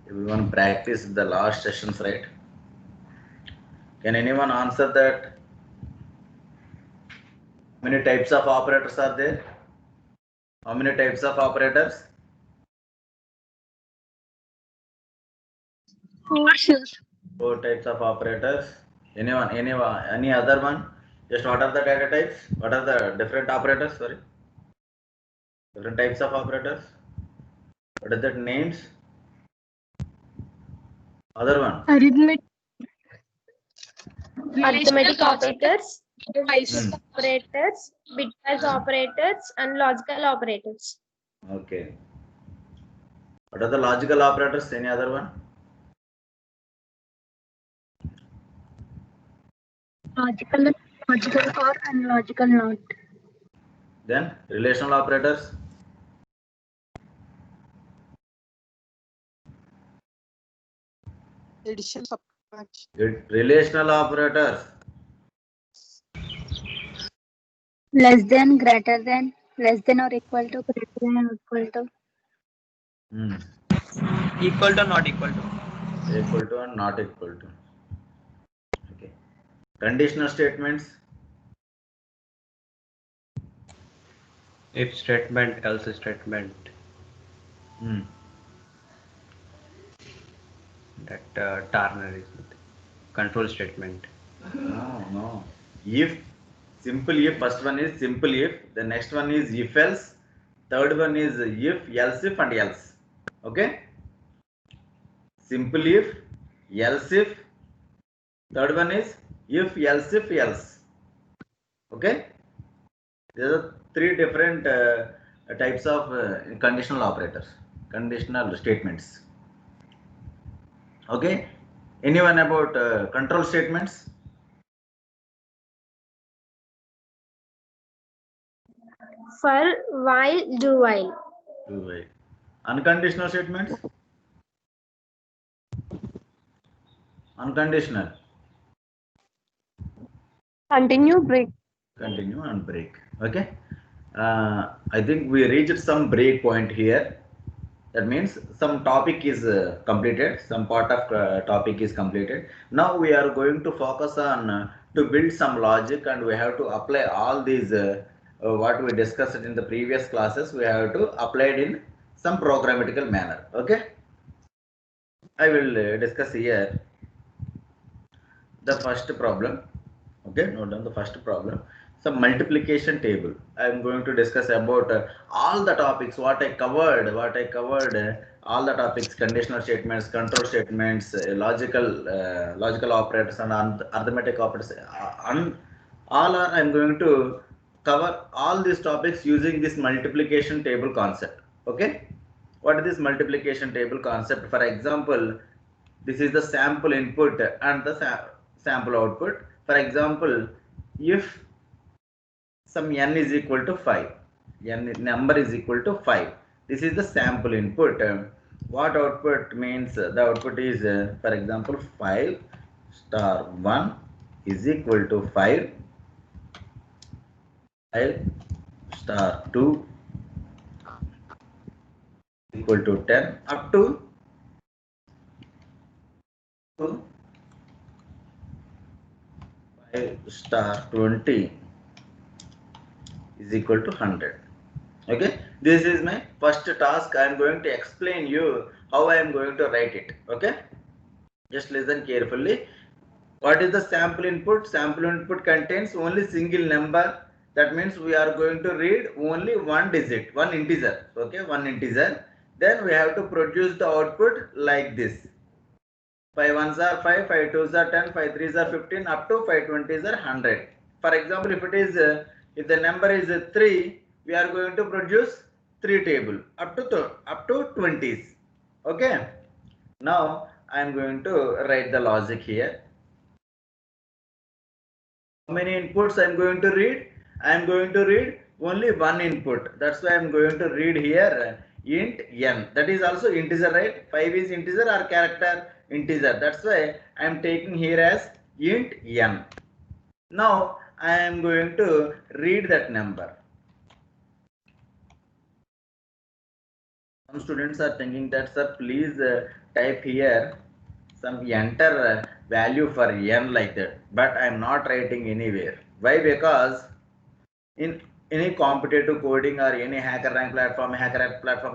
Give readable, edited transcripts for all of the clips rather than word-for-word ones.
everyone practiced the last sessions, right? Can anyone answer that? How many types of operators are there? How many types of operators? 4, sir. 4 types of operators. Anyone? Any other one? Just what are the data types? What are the different operators? Sorry. Different types of operators. What are the names? Other one. Arithmetic. Arithmetic operators, Hmm. operators, bitwise operators, and logical operators. Okay. What are the logical operators? Any other one? Logical or unlogical not. Then relational operators. Addition, subtraction. Good. Relational operators. Less than, greater than, less than or equal to, greater than or equal to. Hmm. Equal to, not equal to. Equal to and not equal to. Okay. Conditional statements. If statement, else statement. Hmm. That Turner is control statement. No. If, simple if, first one is simple if, the next one is if else, third one is if, else if and else. Okay? Simple if, else if, third one is if, else if, else. Okay? There are 3 different types of conditional operators, conditional statements. Okay? Anyone about control statements? For, while, do while. Do while. Unconditional statements? Unconditional. Continue, break. Continue and break. Okay? I think we reached some break point here. That means some topic is completed, some part of topic is completed. Now we are going to focus on to build some logic, and we have to apply all these what we discussed in the previous classes. We have to apply it in some programmatical manner. Okay? I will discuss here the first problem. Okay, note down the first problem. Some multiplication table. I am going to discuss about all the topics what I covered. All the topics: conditional statements, control statements, logical operators, and arithmetic operators. All are I am going to cover all these topics using this multiplication table concept. Okay, what is this multiplication table concept? For example, this is the sample input and the sample output. For example, if some n is equal to 5, n number is equal to 5, this is the sample input. What output means? The output is, for example, 5 star 1 is equal to 5 star 2 equal to 10 up to 5 star 20 is equal to 100. Okay, this is my first task. I am going to explain you how I am going to write it. Okay, just listen carefully. What is the sample input? Sample input contains only single number. That means we are going to read only one digit, one integer. Okay, one integer. Then we have to produce the output like this: 5 ones are 5, 5 twos are 10, 5 threes are 15, up to 5 twenties are 100. For example, if it is if the number is 3, we are going to produce 3 table up to 20s. Okay. Now I am going to write the logic here. How many inputs I am going to read? I am going to read only one input. That's why I am going to read here int n. That is also integer, right? 5 is integer or character? Integer. That's why I am taking here as int n. Now I am going to read that number. Some students are thinking that, sir, please type here some enter value for n like that, but I'm not writing anywhere. Why? Because in any competitive coding or any hacker rank platform,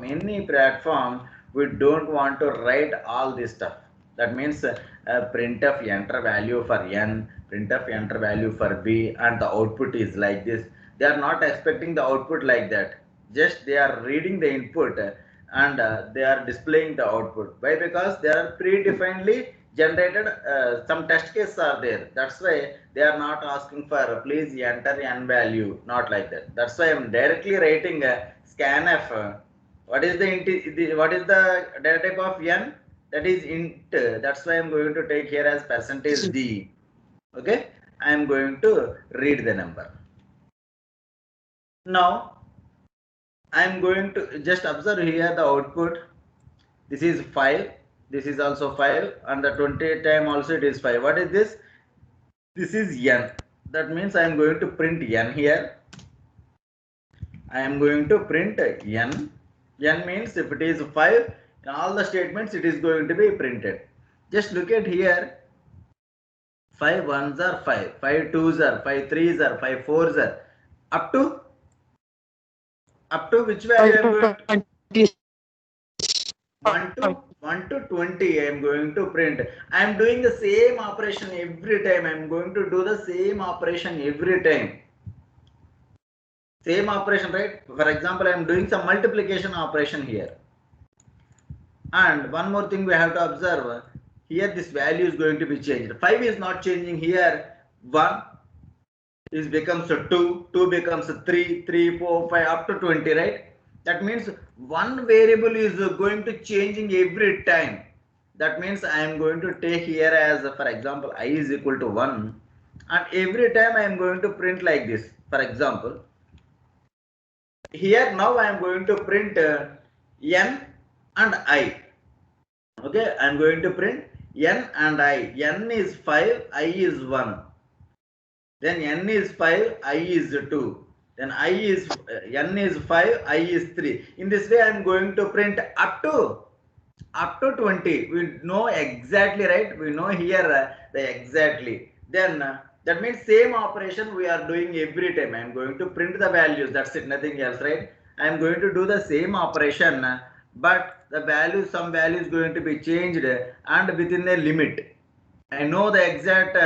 any platform, we don't want to write all this stuff. That means printf enter value for n, printf enter value for b, and the output is like this. They are not expecting the output like that. Just they are reading the input and they are displaying the output. Why? Because they are predefinedly generated. Some test cases are there. That's why they are not asking for please enter n value. Not like that. That's why I'm directly writing scanf. What is what is the data type of n? That is int. That's why I'm going to take here as percentage d. Okay, I'm going to read the number. Now I'm going to just observe here the output. This is 5. This is also 5, and the 20 time also it is 5. What is this? This is n. That means I am going to print n here. I am going to print n. N means if it is 5, in all the statements it is going to be printed. Just look at here. 5 ones are 5, 5 twos are 5 threes are 5 fours are up to which value I am going to 1 to 20 I am going to print. I am doing the same operation every time. I am going to do the same operation every time. Same operation, right? For example, I am doing some multiplication operation here. And one more thing we have to observe. Here this value is going to be changed. 5 is not changing here. 1 is becomes 2, 2 becomes 3, 3, 4, 5 up to 20, right? That means one variable is going to changing every time. That means I am going to take here as, for example, I is equal to 1, and every time I am going to print like this. For example, here now I am going to print n and I. Okay, I am going to print n and I. N is 5, I is 1. Then n is 5, I is 2. Then I is n is 5, I is 3. In this way I am going to print up to 20. We know exactly, right? We know here the exactly. Then that means same operation we are doing every time. I am going to print the values. That's it, nothing else, right? I am going to do the same operation, but the value, some value is going to be changed and within a limit. I know the exact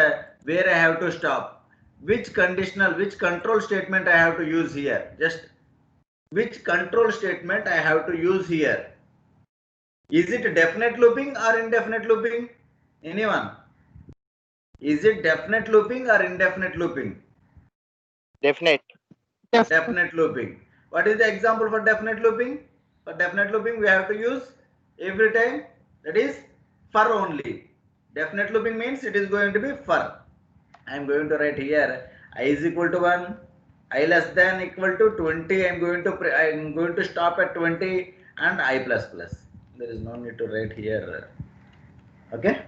where I have to stop. Which conditional, which control statement I have to use here. Just which control statement I have to use here. Is it definite looping or indefinite looping? Anyone? Is it definite looping or indefinite looping? Definite. Definite looping. What is the example for definite looping? For definite looping, we have to use every time, that is for only. Definite looping means it is going to be for. I am going to write here I is equal to 1, I less than equal to 20. I am going to stop at 20 and I plus plus. There is no need to write here. Okay.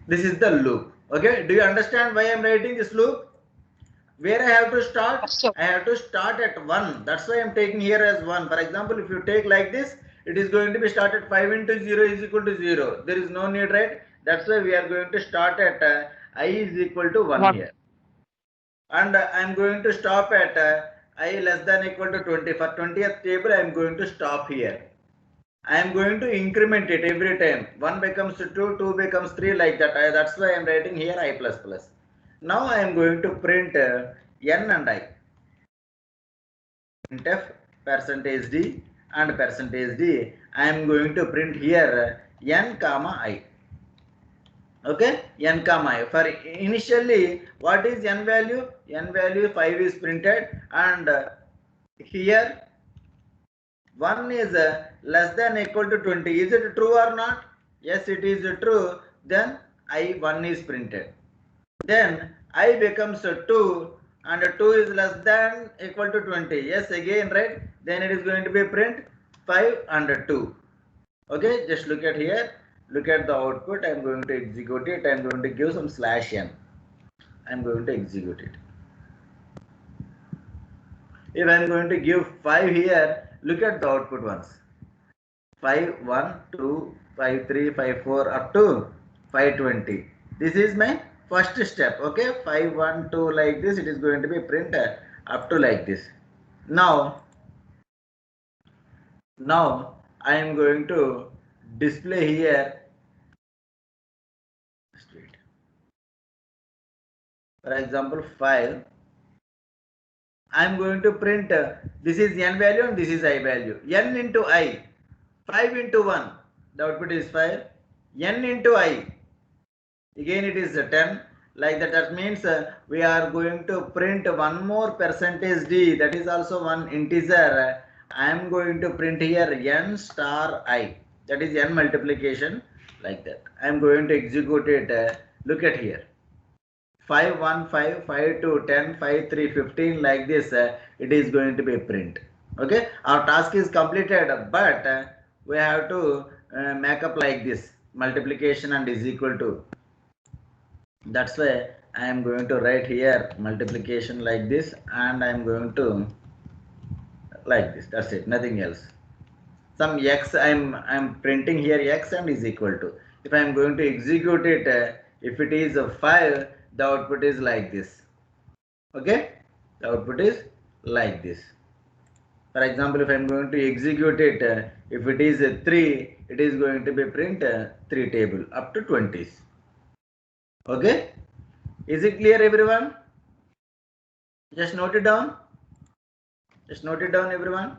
This is the loop. Okay. Do you understand why I am writing this loop? Where I have to start? I have to start at 1. That's why I am taking here as 1. For example, if you take like this, it is going to be started 5 into 0 is equal to 0. There is no need, right? That's why we are going to start at I is equal to 1 here. And I am going to stop at I less than equal to 20. For 20th table, I am going to stop here. I am going to increment it every time. 1 becomes 2, 2 becomes 3, like that. That's why I am writing here I plus plus. Now I am going to print n and I. Printf percentage d and percentage d. I am going to print here n comma I. Okay, n comma I. For initially, what is n value? N value 5 is printed, and here 1 is less than equal to 20. Is it true or not? Yes, it is true. Then I 1 is printed. Then I becomes 2 and 2 is less than equal to 20. Yes, again, right? Then it is going to be print 5 and 2. Okay, just look at here. Look at the output. I am going to execute it. I am going to give some /n. I am going to execute it. If I'm going to give 5 here, look at the output once. 5, 1, 2, 5, 3, 5, 4 up to 520. This is my first step. Okay, 5, 1, 2 like this. It is going to be print up to like this. Now I am going to display here. For example, 5. I am going to print this is n value and this is I value. N into I. 5 into 1. The output is 5. N into I. Again it is 10. Like that. That means we are going to print one more percentage D. That is also one integer. I am going to print here n star I. That is n multiplication. Like that. I am going to execute it. Look at here. 5, 1, 5, 5, 2, 10, 5, 3, 15 like this. It is going to be print. Okay. Our task is completed, but we have to make up like this. Multiplication and is equal to. That's why I am going to write here multiplication like this, and I am going to like this. That's it, nothing else. Some x I'm printing here x and is equal to. If I am going to execute it, if it is a 5, the output is like this. Okay, the output is like this. For example, if I am going to execute it, if it is a 3, it is going to be print 3 table up to 20s. Okay, is it clear, everyone? Just note it down. Just note it down, everyone.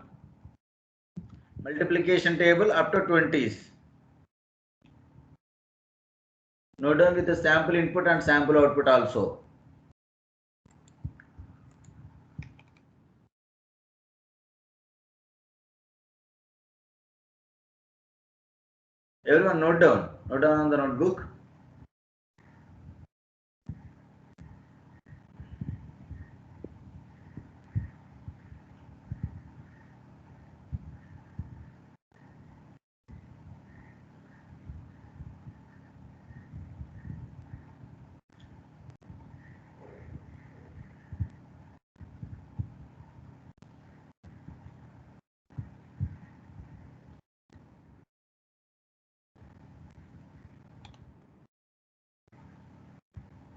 Multiplication table up to 20s. Note down with the sample input and sample output also. Everyone note down. Note down on the notebook.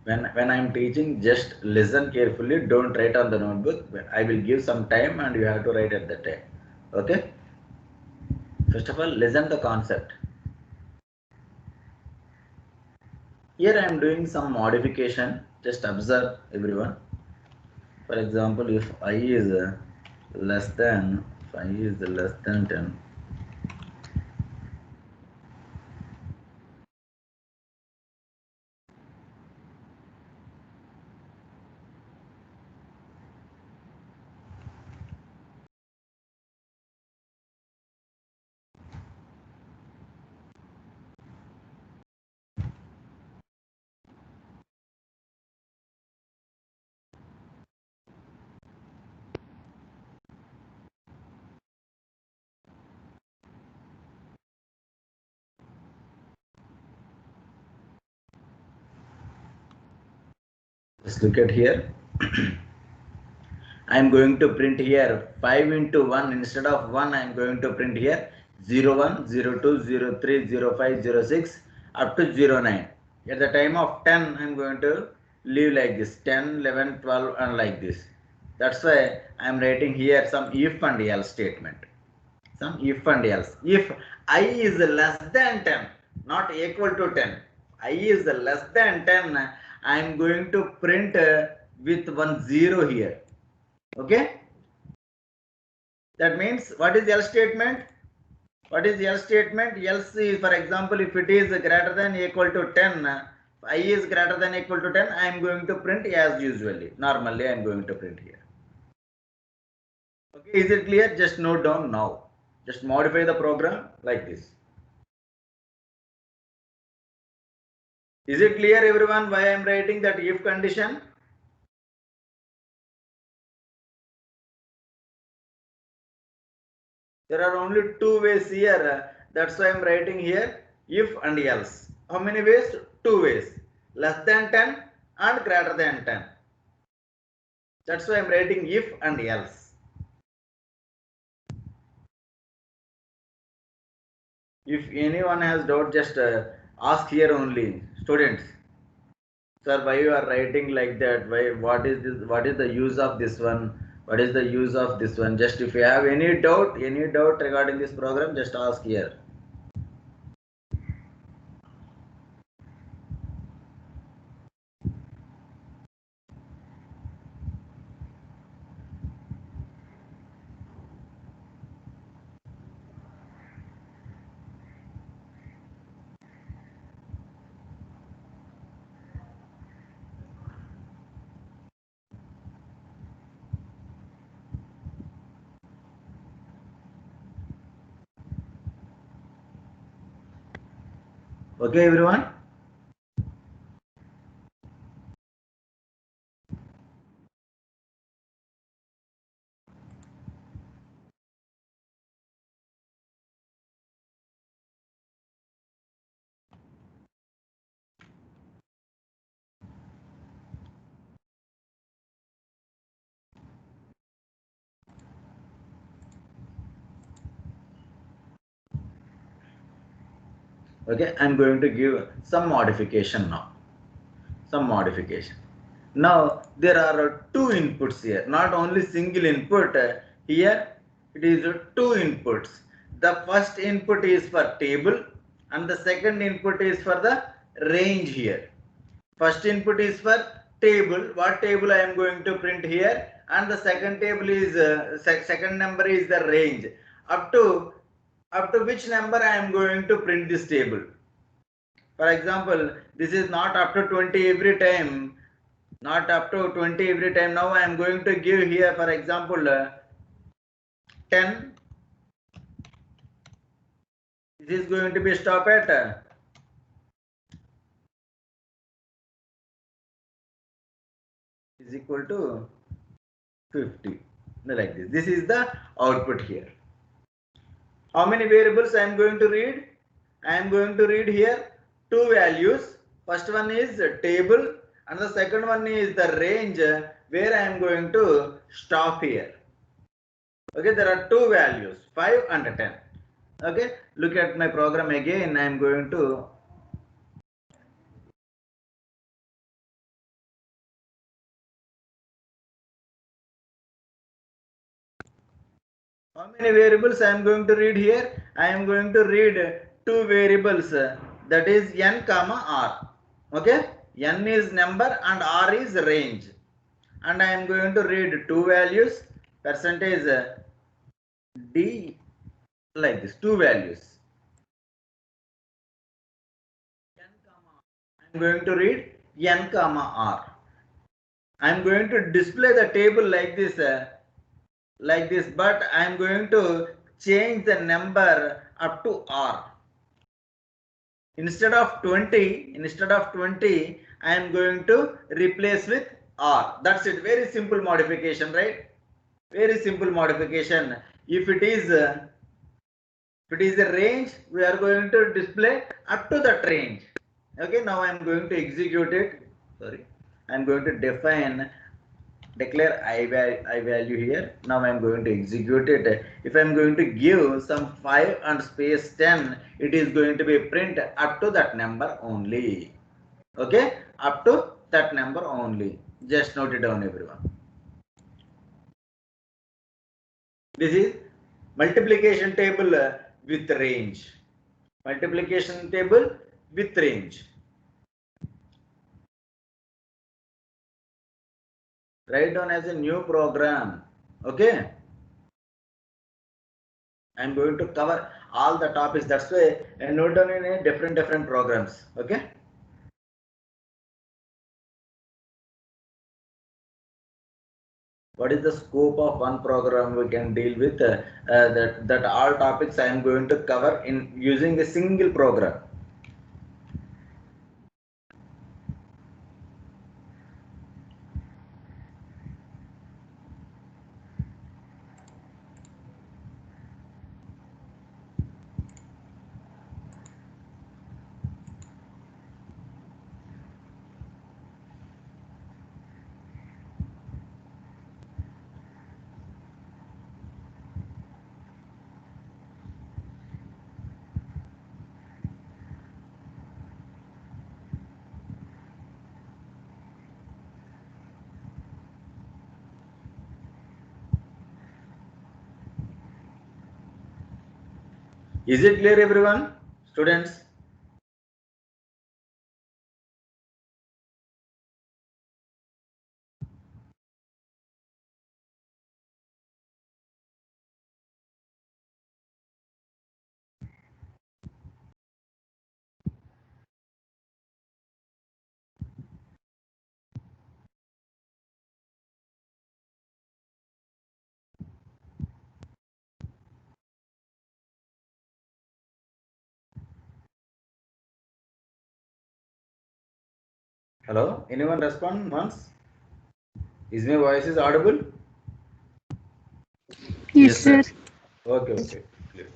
When I am teaching, just listen carefully. Don't write on the notebook. I will give some time and you have to write at that time. Okay. First of all, listen the concept. Here I am doing some modification. Just observe, everyone. For example, if I is less than 10. Just look at here. I am going to print here 5 into 1. Instead of 1, I am going to print here 01, 02, 03, 05, 06 up to 09. At the time of 10, I am going to leave like this 10, 11, 12 and like this. That's why I am writing here some if and else statement. Some if and else. If I is less than 10, not equal to 10, I is less than 10, I am going to print with 1 0 here. Okay. That means what is else statement? What is else statement? Else is, for example, if it is greater than equal to 10, I is greater than equal to 10, I am going to print as usually. Normally, I am going to print here. Okay, is it clear? Just note down now. Just modify the program like this. Is it clear, everyone, why I am writing that if condition? There are only 2 ways here. That's why I am writing here if and else. How many ways? 2 ways. Less than 10 and greater than 10. That's why I am writing if and else. If anyone has doubt, just ask here only, students. Sir, why you are writing like that? Why? What is this? What is the use of this one? What is the use of this one? Just if you have any doubt regarding this program, just ask here. Okay, everyone. Okay, I'm going to give some modification now. Some modification. Now there are two inputs here, not only single input. Here it is two inputs. The first input is for table and the second input is for the range here. First input is for table. What table I am going to print here, and the second table is second number is the range. Up to which number I am going to print this table. For example, this is not up to 20 every time. Not up to 20 every time. Now I am going to give here, for example, 10. This is going to be stop at is equal to 50. Like this. This is the output here. How many variables I am going to read? I am going to read here two values. First one is table and the second one is the range where I am going to stop here. Okay, there are two values, 5 and 10. Okay, look at my program again. I am going to how many variables I am going to read here? I am going to read two variables, that is n comma r. Okay, n is number and r is range. And I am going to read two values, percentage d, like this, two values. I am going to read n comma r. I am going to display the table like this, but I am going to change the number up to r. Instead of 20, I am going to replace with r. That's it. Very simple modification, right? Very simple modification. If it is a range, we are going to display up to that range. Okay, now I am going to execute it. Sorry, I am going to declare I value here. Now I am going to execute it. If I am going to give some 5 and space 10, it is going to be print up to that number only. Okay, up to that number only. Just note it down, everyone. This is multiplication table with range. Multiplication table with range. Write down as a new program. Okay. I am going to cover all the topics. That's why I note down in a different programs. Okay. What is the scope of one program we can deal with? That all topics I am going to cover in using a single program. Is it clear, everyone? Students? Hello? Anyone respond once? Is my voice is audible? Yes, sir. Okay, okay. Clear.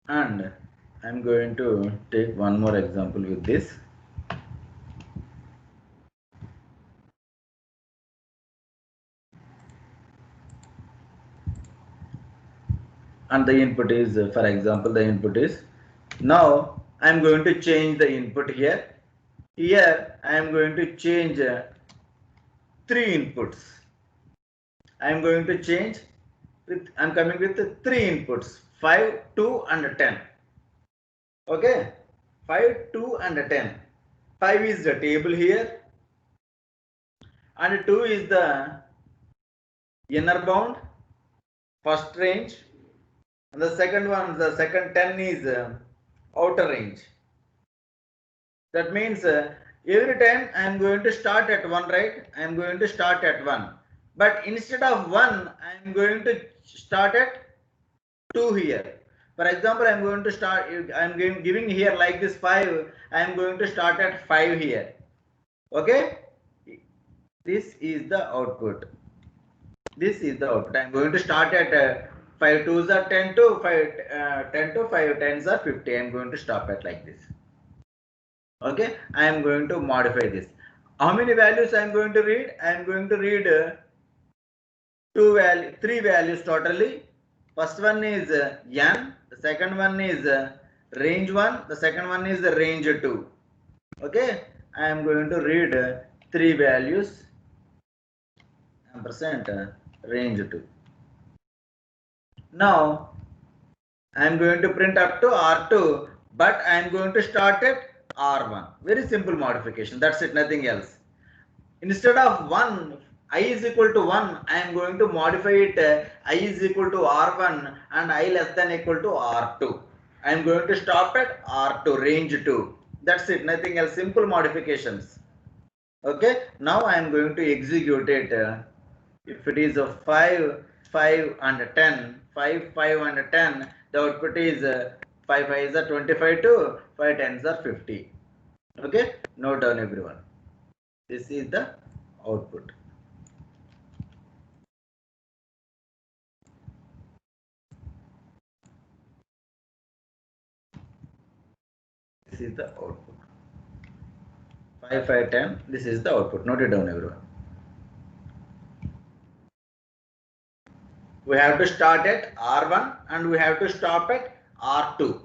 And I'm going to take one more example with this. And the input is, for example, the input is, now I'm going to change the input here. Here I am going to change three inputs. I am going to change with, I'm coming with three inputs, 5, 2 and 10. Okay, 5, 2 and 10. 5 is the table here and 2 is the inner bound, first range, and the second one, the second 10 is outer range. That means every time I am going to start at 1, right? I am going to start at 1. But instead of 1, I am going to start at 2 here. For example, I am going to start, I am giving here like this 5, I am going to start at 5 here. Okay? This is the output. This is the output. I am going to start at 5 2s are 10 to 5 10 to 5 10s are 50. I am going to stop at like this. Okay, I am going to modify this. How many values I am going to read? I am going to read three values totally. First one is n, the second one is range 1, the second one is range 2. Okay, I am going to read three values ampersand range 2. Now I am going to print up to R2, but I am going to start at R1. Very simple modification. That's it, nothing else. Instead of 1, I is equal to 1, I am going to modify it I is equal to R1 and I less than equal to R2. I am going to stop at R2, range 2. That's it, nothing else. Simple modifications. Okay, now I am going to execute it. If it is a 5, 5 and 10, 5, 5 and 10, the output is 5 5 is a 25 to 5 10s are 50. Okay, note down everyone. This is the output. This is the output. 5 5 10. This is the output. Note it down everyone. We have to start at R1 and we have to stop at R2.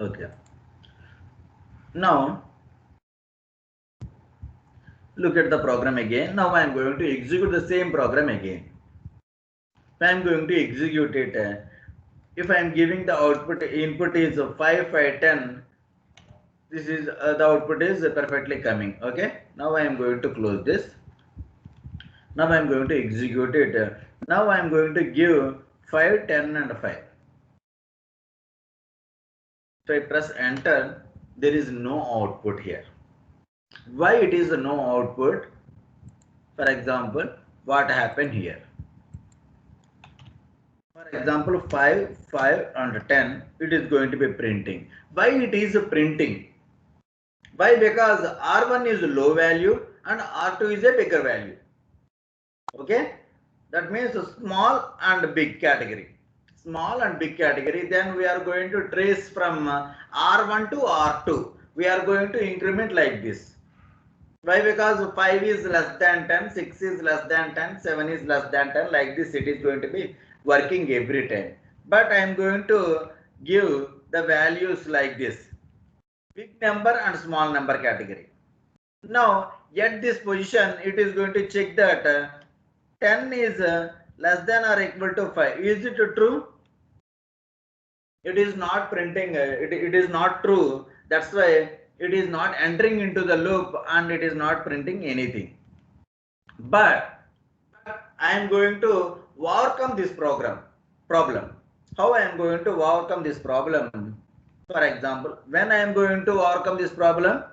Okay. Now look at the program again. Now I am going to execute the same program again. I am going to execute it. If I am giving the output input is 5, 5, 10, this is the output is perfectly coming. Okay. Now I am going to close this. Now I am going to execute it. Now I am going to give 5, 10 and 5. If I press enter, there is no output here. Why it is no output? For example, what happened here? For example, 5, 5 and 10, it is going to be printing. Why it is printing? Why? Because R1 is low value and R2 is a bigger value. Okay, that means small and big category. Small and big category. Then we are going to trace from R1 to R2. We are going to increment like this. Why? Because 5 is less than 10, 6 is less than 10, 7 is less than 10. Like this, it is going to be working every time. But I am going to give the values like this: big number and small number category. Now, at this position, it is going to check that 10 is less than or equal to 5. Is it true? It is not printing, it is not true. That's why it is not entering into the loop and it is not printing anything. But I am going to overcome this problem. How I am going to overcome this problem? For example, when I am going to overcome this problem,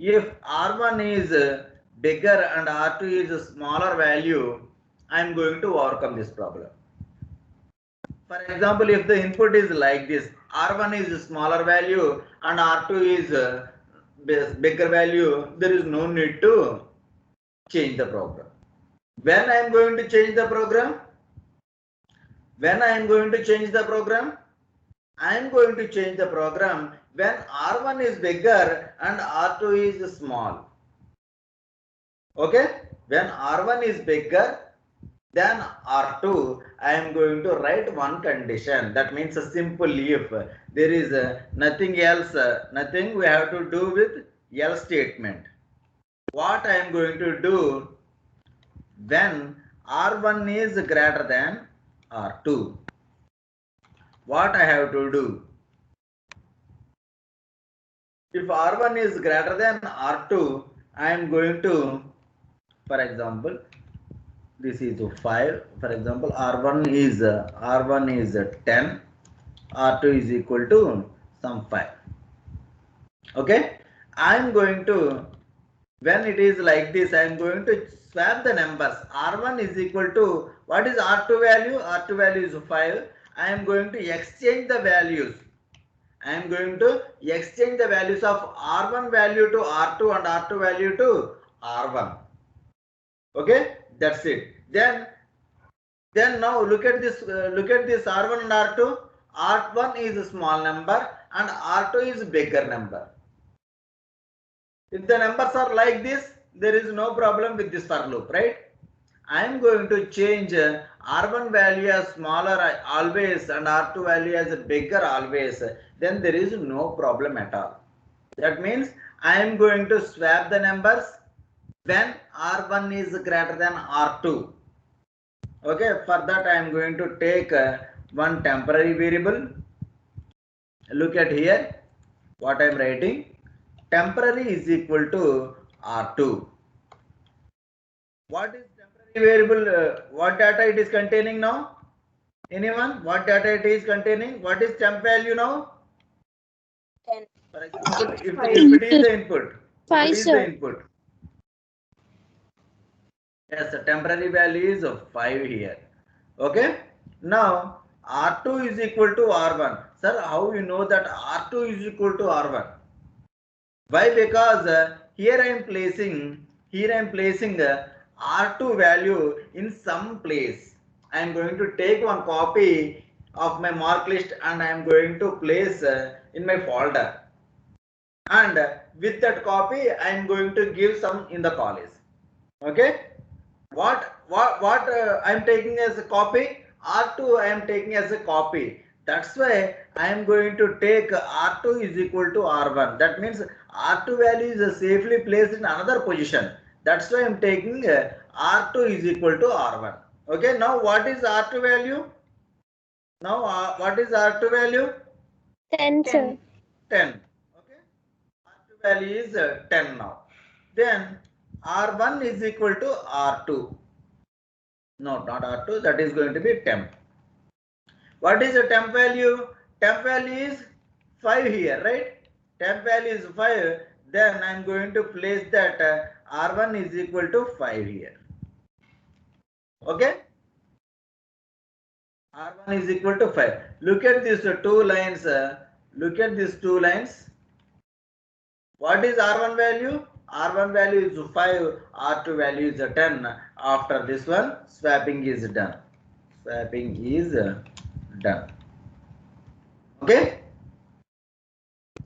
if R1 is bigger and R2 is a smaller value, I am going to overcome this problem. For example, if the input is like this, R1 is a smaller value and R2 is bigger value, there is no need to change the program. When I am going to change the program? When I am going to change the program? I am going to change the program when R1 is bigger and R2 is small. Okay? When R1 is bigger than R2, I am going to write one condition. That means a simple if. There is nothing else, nothing we have to do with else statement. What I am going to do when R1 is greater than R2? What I have to do? If R1 is greater than R2, I am going to, for example, this is 5. For example, R1 is 10, R2 is equal to some 5. Okay, I am going to, when it is like this, I am going to swap the numbers. R1 is equal to, what is R2 value? R2 value is 5. I am going to exchange the values. I am going to exchange the values of R1 value to R2 and R2 value to R1. Okay, that's it. Then now look at this R1 and R2. R1 is a small number and R2 is a bigger number. If the numbers are like this, there is no problem with this for loop, right? I am going to change R1 value as smaller always and R2 value as bigger always. Then there is no problem at all. That means I am going to swap the numbers when R1 is greater than R2. Okay, for that I am going to take one temporary variable. Look at here what I am writing. Temporary is equal to R2. What is temporary variable? What data it is containing now? Anyone? What data it is containing? What is temp value now? 10. For example, if it is the input. If it is the input. Yes, the temporary value is 5 here. Okay. Now R2 is equal to R1. Sir, how you know that R2 is equal to R1? Why? Because here I am placing R2 value in some place. I am going to take one copy of my mark list and I am going to place in my folder. And with that copy, I am going to give some in the college. Okay. What I am taking as a copy? R2 I am taking as a copy. That's why I am going to take R2 is equal to R1. That means R2 value is safely placed in another position. That's why I am taking R2 is equal to R1. Okay, now what is R2 value? Now what is R2 value? 10, sir. 10. Okay, R2 value is 10 now. Then R1 is equal to R2. No, not R2, that is going to be temp. What is the temp value? Temp value is 5 here, right? Temp value is 5. Then I am going to place that R1 is equal to 5 here. Okay? R1 is equal to 5. Look at these two lines. Look at these two lines. What is R1 value? R1 value is 5. R2 value is 10. After this one, swapping is done. Swapping is done. Okay?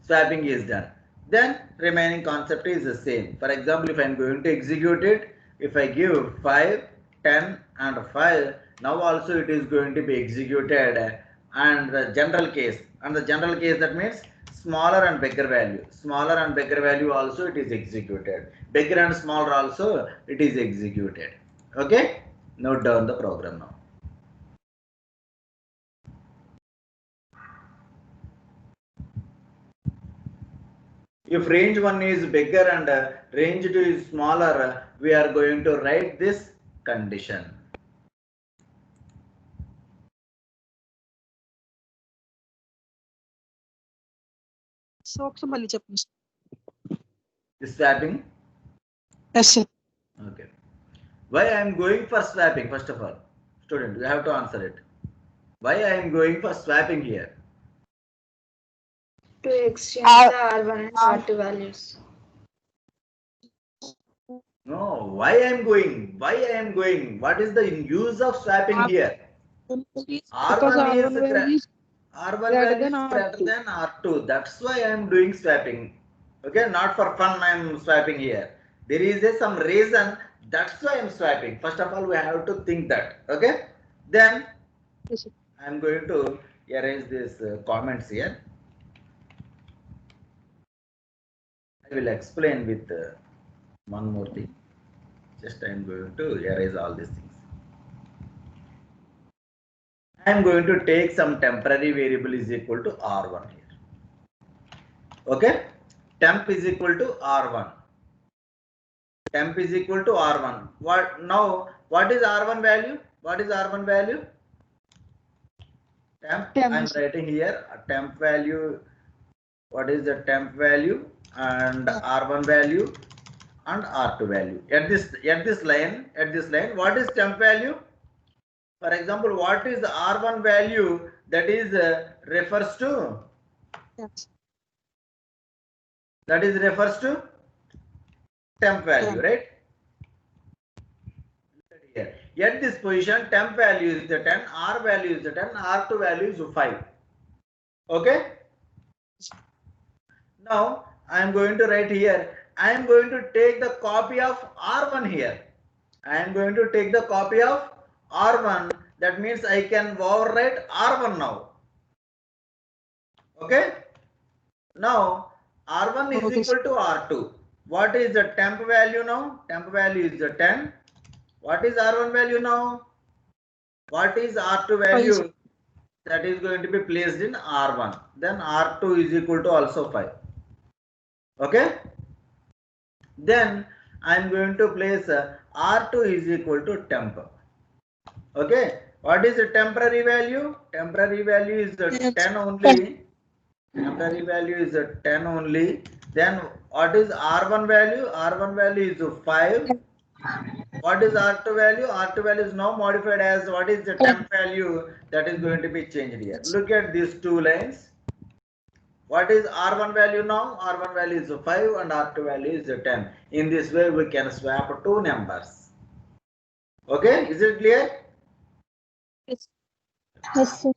Swapping is done. Then remaining concept is the same. For example, if I am going to execute it, if I give 5, 10 and 5, now also it is going to be executed, and the general case, that means smaller and bigger value. Smaller and bigger value also it is executed. Bigger and smaller also it is executed. Okay? Note down the program now. If range 1 is bigger and range 2 is smaller, we are going to write this condition. So, mali చెప్పండి. Is swapping? Yes, sir. Okay. Why I am going for swapping? First of all, student, you have to answer it. Why I am going for swapping here? To exchange the R1 and R2 values. No, why I am going? Why I am going? What is the use of swapping here? R1 is greater than R2. That's why I am doing swapping. Okay, not for fun I am swapping here. There is some reason. That's why I am swapping. First of all, we have to think that. Okay. Then I am going to erase these comments here. I will explain with one more thing. Just I am going to erase all these things. I am going to take some temporary variable is equal to R1 here. Okay? Temp is equal to R1. Temp is equal to R1. What now? What is R1 value? What is R1 value? Temp. I am writing here a temp value. What is the temp value and R1 value and R2 value? At this line, what is temp value? For example, what is the R1 value that is refers to? Yes. That is refers to temp value, right? Here. At this position, temp value is the 10, R value is the 10, R2 value is 5. Okay? Now, I am going to write here, I am going to take the copy of R1 here. I am going to take the copy of R1. That means I can overwrite R1 now. Okay? Now, R1 is equal to R2. What is the temp value now? Temp value is the 10. What is R1 value now? What is R2 value? That is going to be placed in R1. Then R2 is equal to also 5. Okay? Then I am going to place R2 is equal to temp. Okay? What is the temporary value? Temporary value is 10 only. Temporary value is 10 only. Then what is R1 value? R1 value is 5. What is R2 value? R2 value is now modified as what is the temp value that is going to be changed here. Look at these two lines. What is R1 value now? R1 value is 5 and R2 value is 10. In this way, we can swap two numbers. Okay, is it clear? Yes, sir.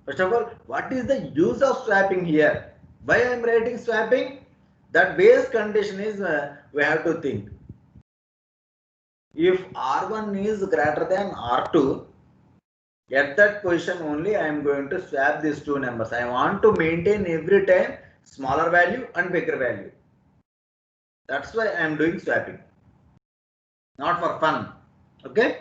First of all, what is the use of swapping here? Why I am writing swapping? That base condition is we have to think. If R1 is greater than R2, at that position only I am going to swap these two numbers. I want to maintain every time smaller value and bigger value. That's why I am doing swapping, not for fun. Okay.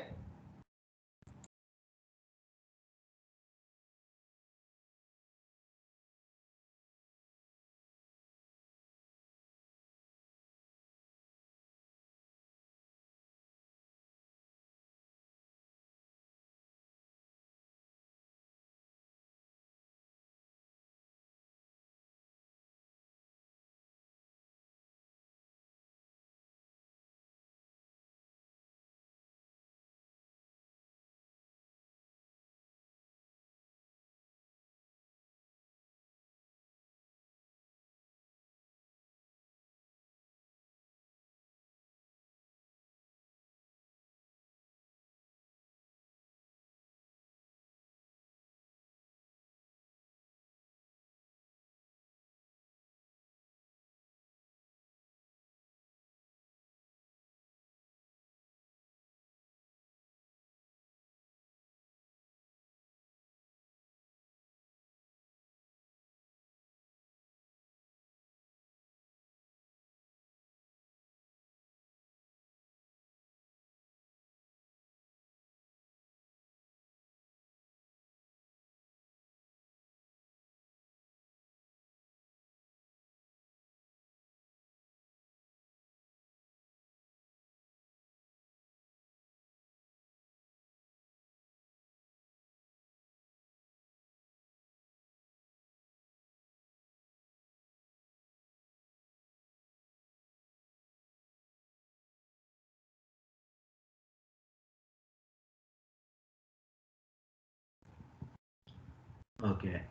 Okay.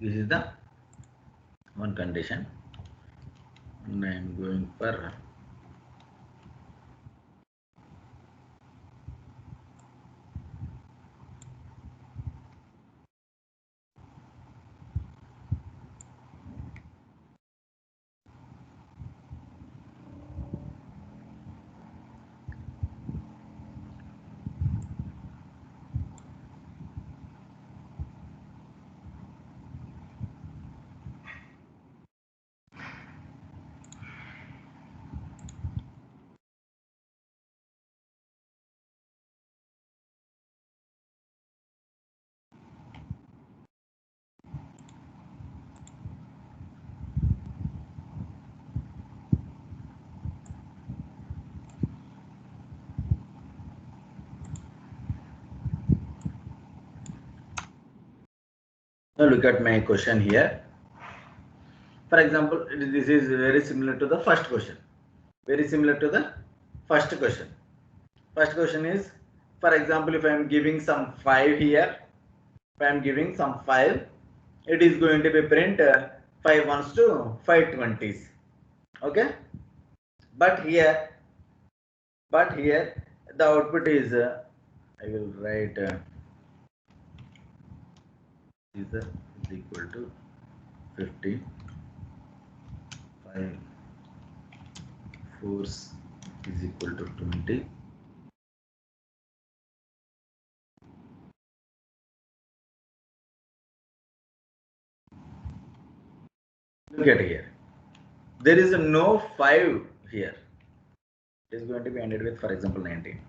This is the one condition. And I am going for now look at my question here. For example, this is very similar to the first question. Very similar to the first question. First question is, for example, if I am giving some 5 here, if I am giving some 5, it is going to be print 5 ones to 5 20s. Okay. But here the output is I will write is equal to 50, 5 4s is equal to 20. Look at here. There is no 5 here. It is going to be ended with, for example, 19.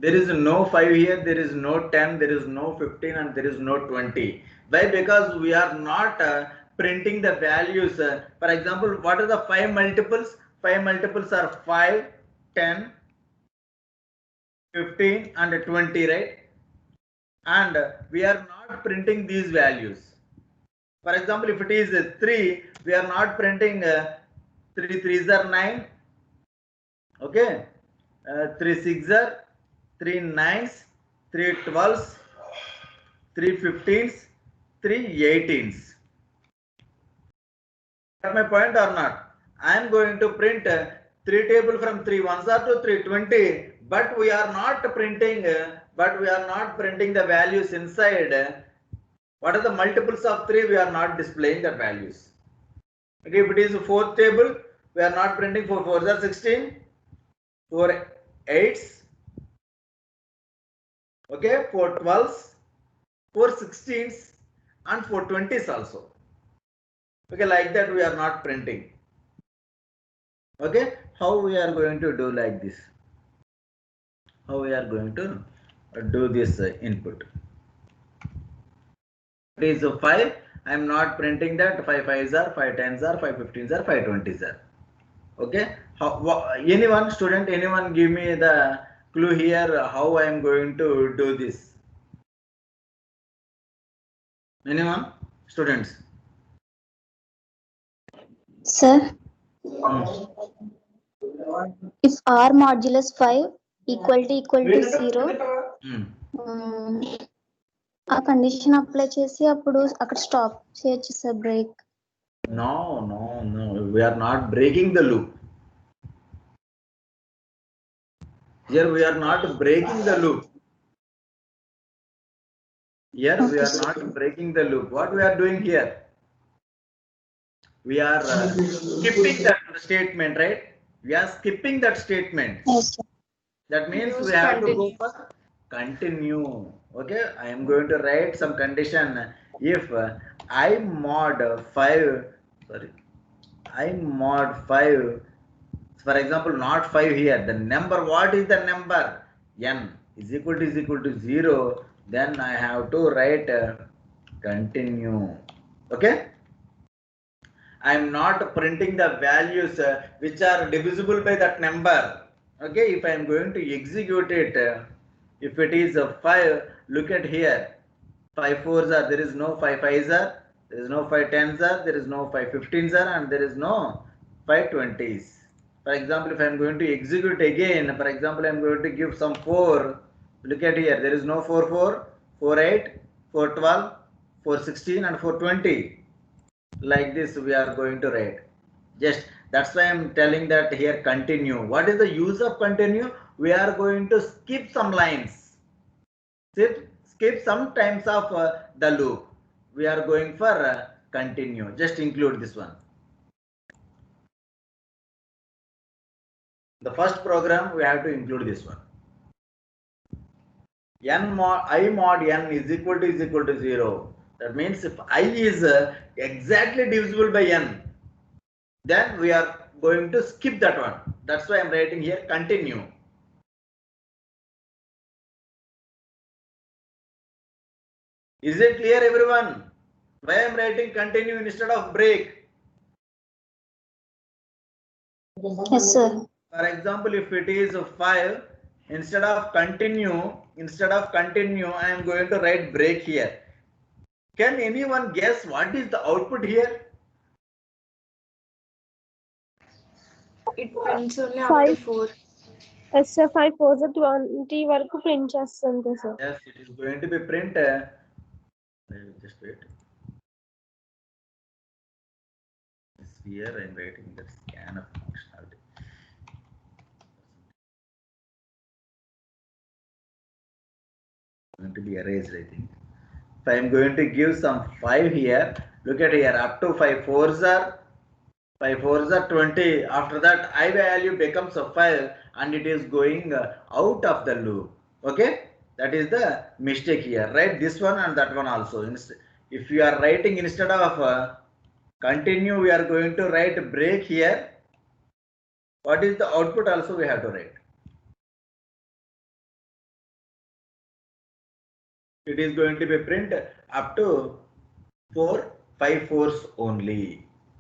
There is no 5 here, there is no 10, there is no 15, and there is no 20. Why? Because we are not printing the values. For example, what are the 5 multiples? 5 multiples are 5, 10, 15, and 20, right? And we are not printing these values. For example, if it is 3, we are not printing 3 3s are 9. Okay, 3 6s are 3 9s, 3 12s, 3 15s, 3 18s. Got my point or not? I am going to print 3 table from 3 1s are to 320, but we are not printing the values inside. What are the multiples of 3? We are not displaying the values. Okay, if it is a 4th table, we are not printing 4 4s are 16. 4 8s, okay, 4 12s, 4 16s, and 4 20s also. Okay, like that we are not printing. Okay, how we are going to do like this? How we are going to do this input? It is 5. I am not printing that 5 5s are, 5 10s are, 5 15s are, 5 20s are. Okay, anyone student, anyone give me the clue here how I am going to do this? Anyone? Students? Sir, Hmm. if R modulus 5 equal to 0, Hmm. ఆ condition apply చేసి అప్పుడు అక్కడ stop చేయొచ్చు sir break. No, we are not breaking the loop. Here we are not breaking the loop. Here we are not breaking the loop. What we are doing here? We are skipping that statement, right? We are skipping that statement. Yes, sir. That means Use we have to go continue. for continue. Okay, I am going to write some condition. If I mod 5, sorry, I mod 5, for example, not 5 here, the number, what is the number? N is equal to 0, then I have to write continue. Okay, I am not printing the values which are divisible by that number. Okay, if I am going to execute it, if it is 5, look at here, 5 4s are, there is no 5 5s are, there is no 5 10s are, there is no 5 15s are, and there is no 5 20s. For example, if I am going to execute again, for example, I am going to give some 4, look at here, there is no 4 4, 4 8, 4 12, 4 16, and 4 20. Like this we are going to write. Just that's why I'm telling that here continue. What is the use of continue? We are going to skip some lines, skip some times of the loop. We are going for continue. Just include this one. The first program we have to include this one. I mod n is equal to 0. That means if I is exactly divisible by n, then we are going to skip that one. That's why I'm writing here continue. Is it clear, everyone? Why I'm writing continue instead of break? Yes, sir. For example, if it is 5, instead of continue, I am going to write break here. Can anyone guess what is the output here? It prints only up to 5. 4. SF 5 4 20 వరకు print చేస్తుంది sir. Yes, it is going to be print. Just wait. Here I am writing that scan of functionality. Going to be erased, I think. If I am going to give some 5 here, look at here, up to 5 4s are 20. After that, I value becomes a 5 and it is going out of the loop. Okay, that is the mistake here. Write this one and that one also. If you are writing instead of continue, we are going to write break here. What is the output also we have to write. It is going to be print up to 5 4s only.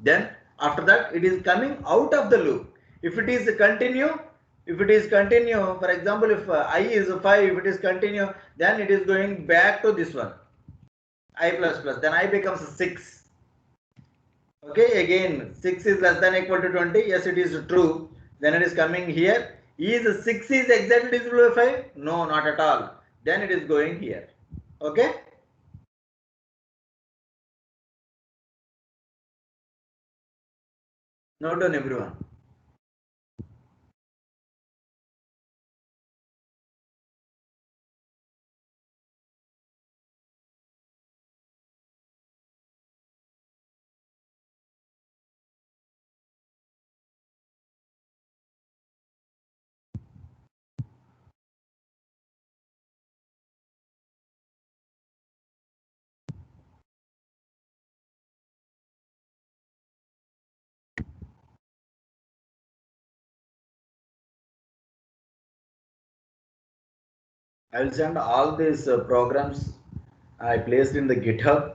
Then after that it is coming out of the loop. If it is continue, for example, if I is 5, if it is continue, then it is going back to this one, I plus plus, then I becomes 6. Okay, again 6 is less than equal to 20. Yes, it is true. Then it is coming here. Is 6 is exactly divisible by 5? No, not at all. Then it is going here. Okay, note down everyone. I will send all these programs I placed in the GitHub,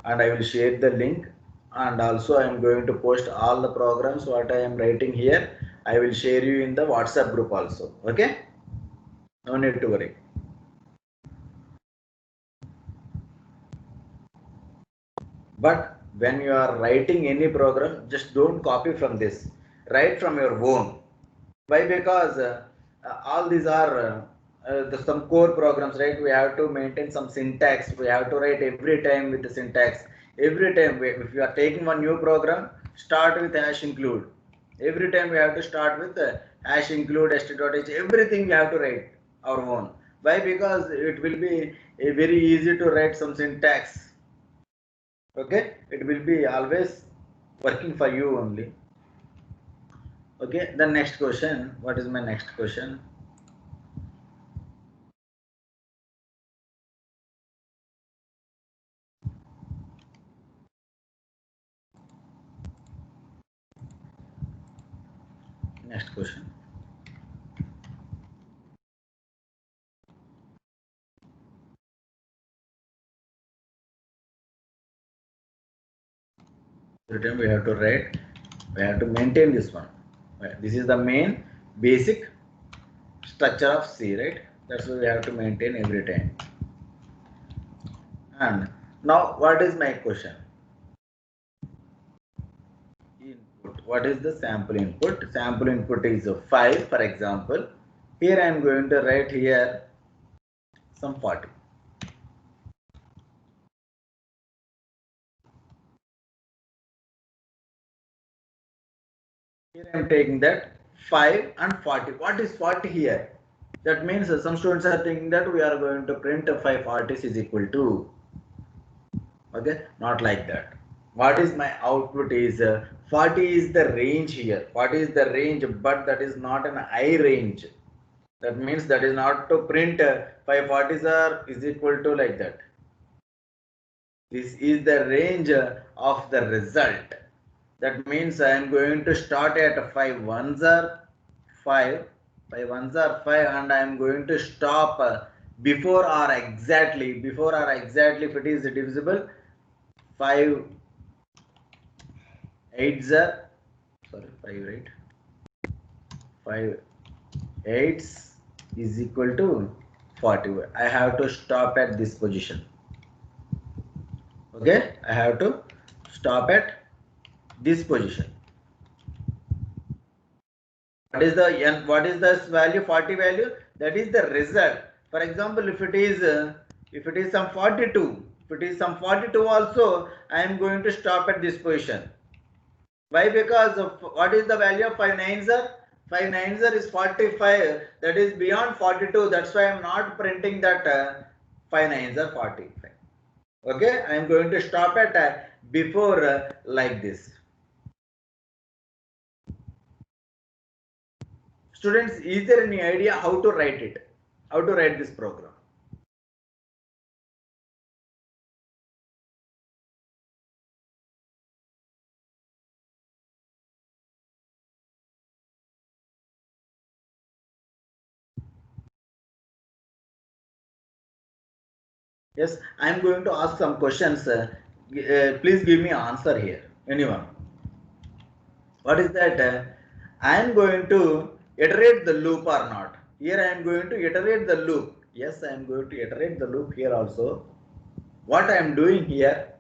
and I will share the link, and also I am going to post all the programs what I am writing here. I will share you in the WhatsApp group also. Okay, no need to worry. But when you are writing any program, just don't copy from this. Write from your own. Why? Because all these are some core programs, right? We have to maintain some syntax. We have to write every time with the syntax. Every time, if you are taking one new program, start with hash include. Every time we have to start with hash include, st.h. Everything we have to write our own. Why? Because it will be very easy to write some syntax. Okay, it will be always working for you only. Okay, the next question. What is my next question? Next question. Every time we have to write, we have to maintain this one. Right. This is the main basic structure of C, right? That's why we have to maintain every time. And now, what is my question? Input. What is the sample input? Sample input is 5, for example. Here I am going to write here some 40. Here I am taking that 5 and 40. What is 40 here? That means some students are thinking that we are going to print 5 40s is equal to. Okay, not like that. What is my output is 40 is the range here. 40 is the range, but that is not an I range. That means that is not to print 5 40s are is equal to like that. This is the range of the result. That means I am going to start at 5 ones are 5, 5 ones are 5, and I am going to stop before or exactly if it is divisible 5 eights are 5 right, 5 eights is equal to 40. I have to stop at this position. Okay, I have to stop at this position. What is this value? 40 value, that is the result. For example, if it is some 42, if it is some 42 also, I am going to stop at this position. Why? Because of what is the value of 5 nines are? 5 nines are is 45. That is beyond 42. That's why I am not printing that 5 nines are 45. Okay, I am going to stop at before like this. Students, is there any idea how to write it? How to write this program? Yes, I am going to ask some questions. Please give me answer here. Anyone? What is that? I am going to iterate the loop or not? Here I am going to iterate the loop. Yes, I am going to iterate the loop here also. What I am doing here?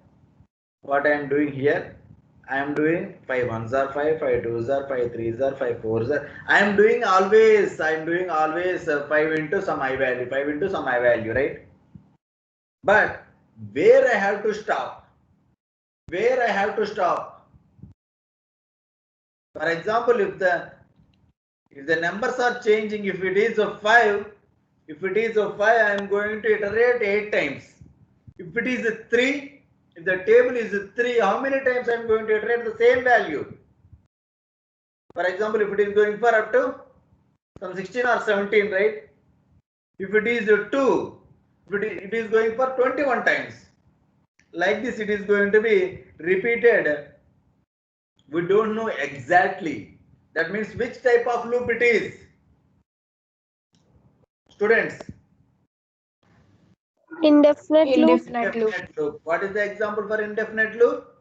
What I am doing here? I am doing 5 ones are 5, 5 twos are 5, 3s are 5, 4s are. I am doing always 5 into some I value, 5 into some I value, right? But where I have to stop? Where I have to stop? For example, if the numbers are changing, if it is a 5, I am going to iterate 8 times. If it is a 3, if the table is a 3, how many times I am going to iterate the same value? For example, if it is going for up to some 16 or 17, right? If it is a 2, it is going for 21 times. Like this, it is going to be repeated. We don't know exactly. That means which type of loop it is. Students, Indefinite loop. Indefinite loop. Indefinite loop. What is the example for indefinite loop?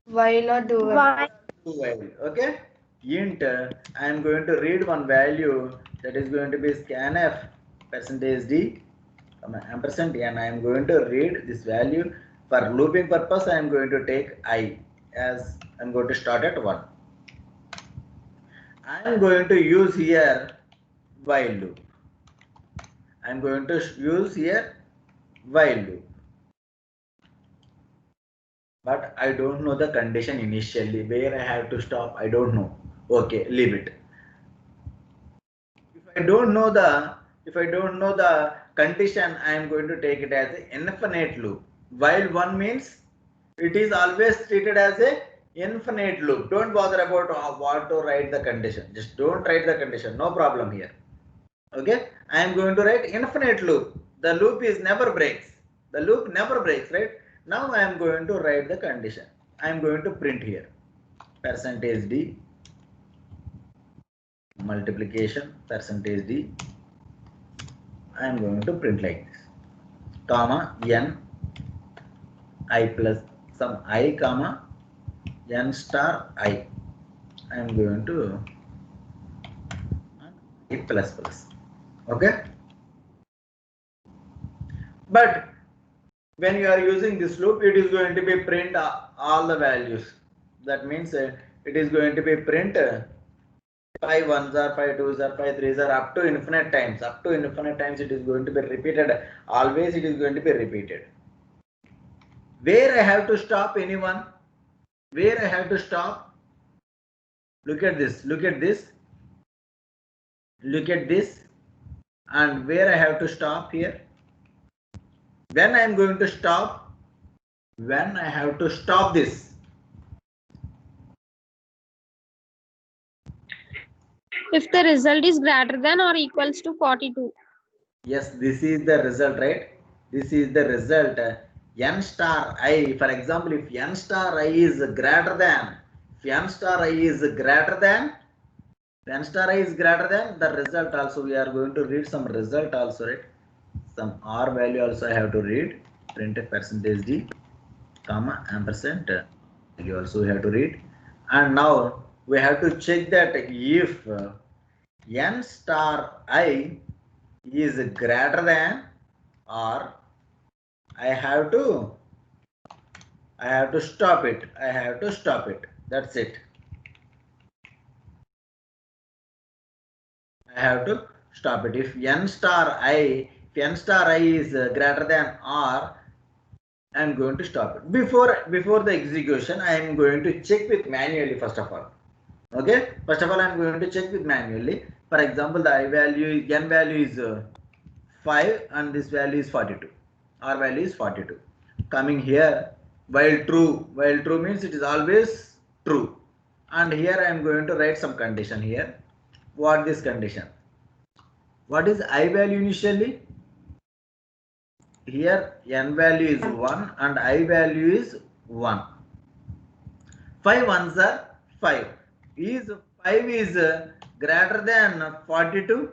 While or do while. While. Do while. Okay. Int. I am going to read one value that is going to be scanf %d, ampersand n. I am going to read this value for looping purpose. I am going to take I as I am going to start at 1. I am going to use here while loop. I am going to use here while loop. But I don't know the condition initially where I have to stop. I don't know. Okay, leave it. If I don't know the condition, I am going to take it as an infinite loop. While 1 means it is always treated as a infinite loop. Don't bother about what to write the condition. Just don't write the condition. No problem here. Okay, I am going to write infinite loop. The loop is never breaks. The loop never breaks, right? Now I am going to write the condition. I am going to print here %d multiplication %d. I am going to print like this, comma n I plus some I comma n star I. I am going to I plus plus. Okay, but when you are using this loop, it is going to be print all the values. That means it is going to be print 5 1s or 5 2s or 5 3s or up to infinite times. Up to infinite times it is going to be repeated. Always it is going to be repeated. Where I have to stop anyone? Where I have to stop? Look at this. Look at this. Look at this. And where I have to stop here? When I am going to stop? When I have to stop this? If the result is greater than or equals to 42. Yes, this is the result, right? This is the result. N star I, for example, if n star I is greater than, the result also we are going to read some result also, right? Some R value also I have to read. Print %d, comma ampersand value also we have to read. And now we have to check that if n star I is greater than, or I have to stop it. That's it. I have to stop it. If n star I is greater than R, I am going to stop it. Before the execution, I am going to check with manually first of all. Okay, first of all I am going to check with manually. For example, the n value is 5 and this value is 42. R value is 42. Coming here, while true means it is always true. And here I am going to write some condition here. What this condition? What is I value initially? Here n value is 1 and I value is 1. 5 ones are 5. Is 5 is greater than 42?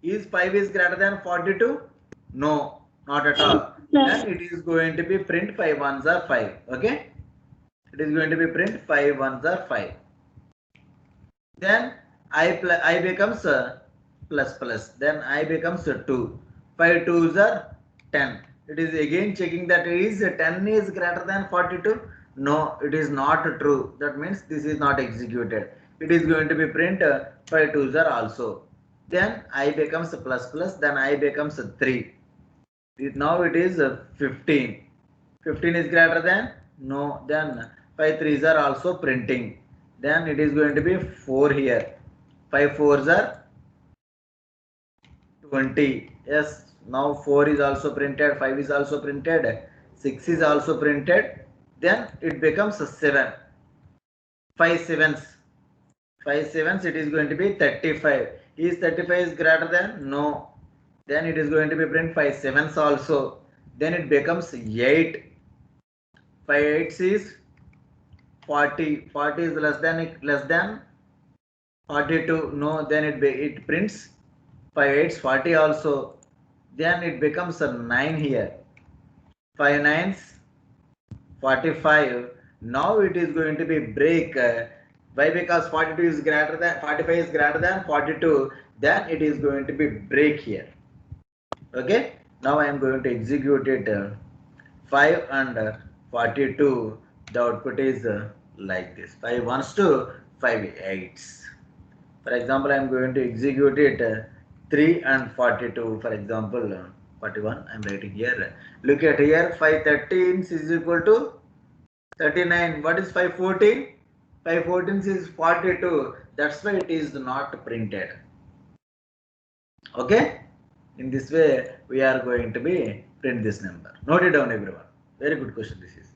Is 5 is greater than 42? No, not at all. Then it is going to be print 5 ones are 5. Okay? It is going to be print 5 ones are 5. Then I becomes plus plus. Then I becomes 2. 5 2s are 10. It is again checking that is 10 is greater than 42. No, it is not true. That means this is not executed. It is going to be print 5 2s are also. Then I becomes plus plus. Then I becomes 3. Now it is 15. 15 is greater than? No. Then 5 3s are also printing. Then it is going to be 4 here. 5 4s are 20. Yes. Now 4 is also printed. 5 is also printed. 6 is also printed. Then it becomes 7. 5 sevens. 5 sevens. It is going to be 35. Is 35 is greater than? No. Then it is going to be print 5 sevens also. Then it becomes 8. 5 8s is 40. 40 is less than 42. No. Then it prints 5 8s 40 also. Then it becomes a 9 here. 5 nines 45. Now it is going to be break. Why? Because 42 is greater than 45 is greater than 42. Then it is going to be break here. Okay. Now I am going to execute it. 5 and 42. The output is like this. 5 ones to 5 eights. For example, I am going to execute it 3 and 42. For example, 41. I am writing here. Look at here. 5 13s is equal to 39. What is 514? 514 is 42. That's why it is not printed. Okay. In this way, we are going to be print this number. Note it down, everyone. Very good question. This is.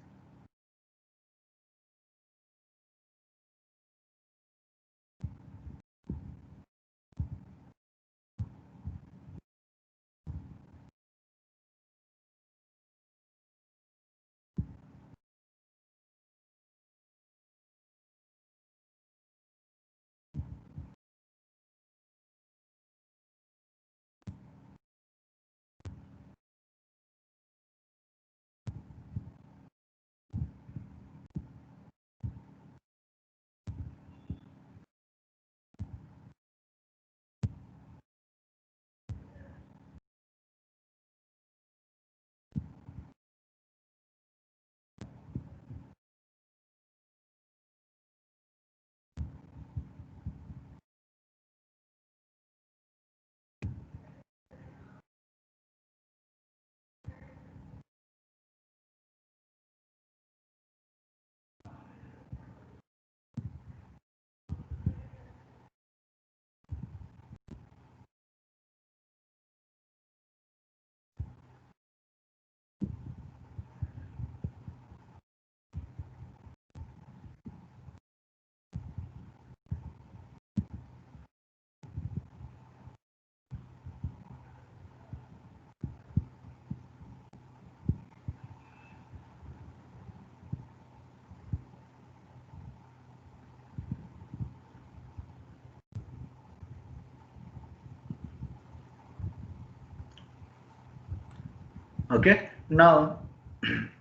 Okay. Now,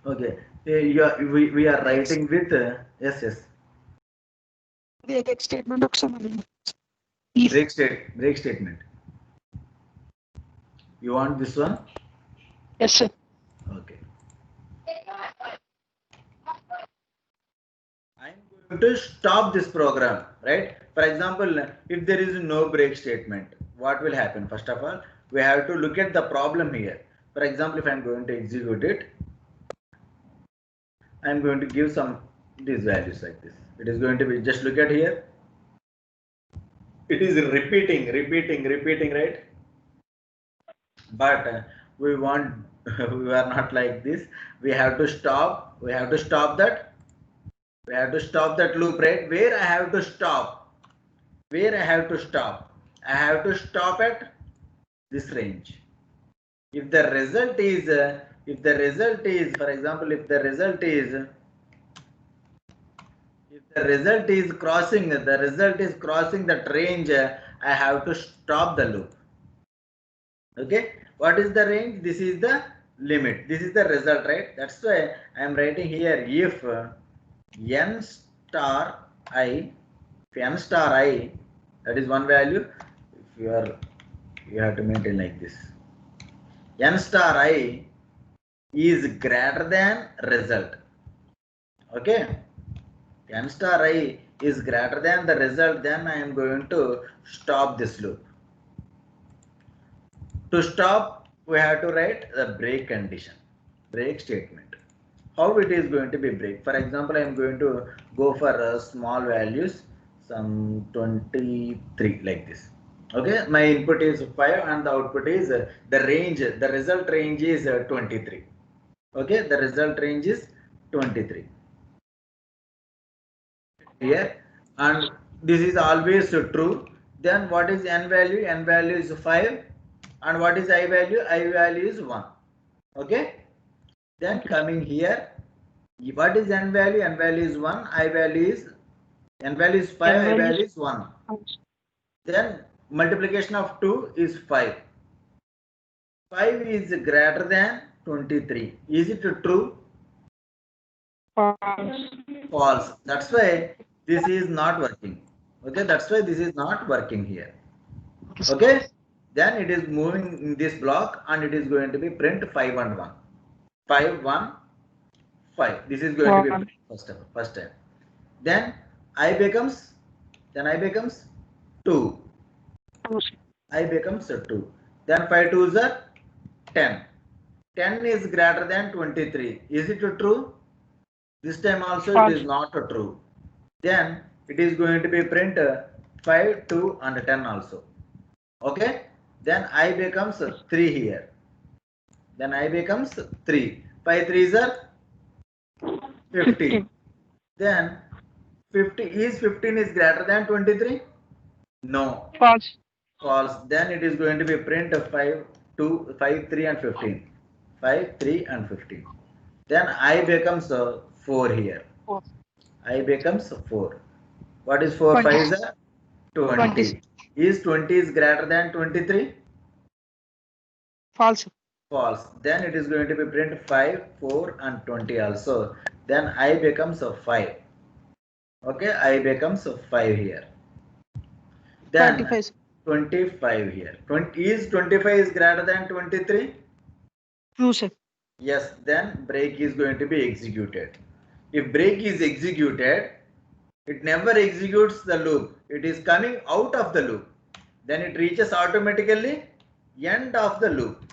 okay. We are writing with yes. Break statement ఒకసారి మళ్ళీ Break statement. You want this one? yes sir. Okay. I'm going to stop this program, right? For example, if there is no break statement, what will happen? First of all, we have to look at the problem here. For example, if I'm going to execute it, I'm going to give some these values like this. It is going to be, just look at here. It is repeating, right? But we want we are not like this. We have to stop that. We have to stop that loop, right? Where I have to stop? I have to stop at this range. If the result is for example, if the result is crossing that range, I have to stop the loop. Okay, what is the range? This is the limit, this is the result, right? That's why I am writing here, if n star I, that is one value. If you have to maintain like this, n star I is greater than result. Okay, n star I is greater than the result, then I am going to stop this loop. To stop, we have to write the break condition, break statement. How it is going to be break? For example, I am going to go for small values, some 23 like this. Okay, my input is 5 and the output is the result range is 23. Okay, the result range is 23 here, and this is always true. Then what is n value? N value is 5, and what is I value? I value is 1. Okay, then coming here, what is n value? N value is 1, I value is, n value is 5, I value is 1. Then multiplication of 2 is 5. 5 is greater than 23. Is it true? False. False. That's why this is not working. Okay, that's why this is not working here. Okay, then it is moving in this block and it is going to be print 5 and 1. 5, 1, 5. This is going to be print first time. Then I becomes 2. True, sir. I becomes 2. Then 5 2s are 10. 10 is greater than 23. Is it true? This time also False. it is not true. Then it is going to be print 5, 2 and 10 also. Okay. Then I becomes 3 here. Then I becomes 3. 5 3s are 50. Then 15 is greater than 23? No. False. False. Then it is going to be print 5, 2, 5, 3 and 15. 5, 3 and 15. Then I becomes 4 here. Four. I becomes 4. What is 4? 5 is 20. 20. Is 20 is greater than 23? False. False. Then it is going to be print 5, 4 and 20 also. Then I becomes 5. Okay, I becomes 5 here. Then 25. 25 here. 25 is greater than 23? True, sir. Yes, then break is going to be executed. If break is executed, it never executes the loop. It is coming out of the loop. Then it reaches automatically end of the loop.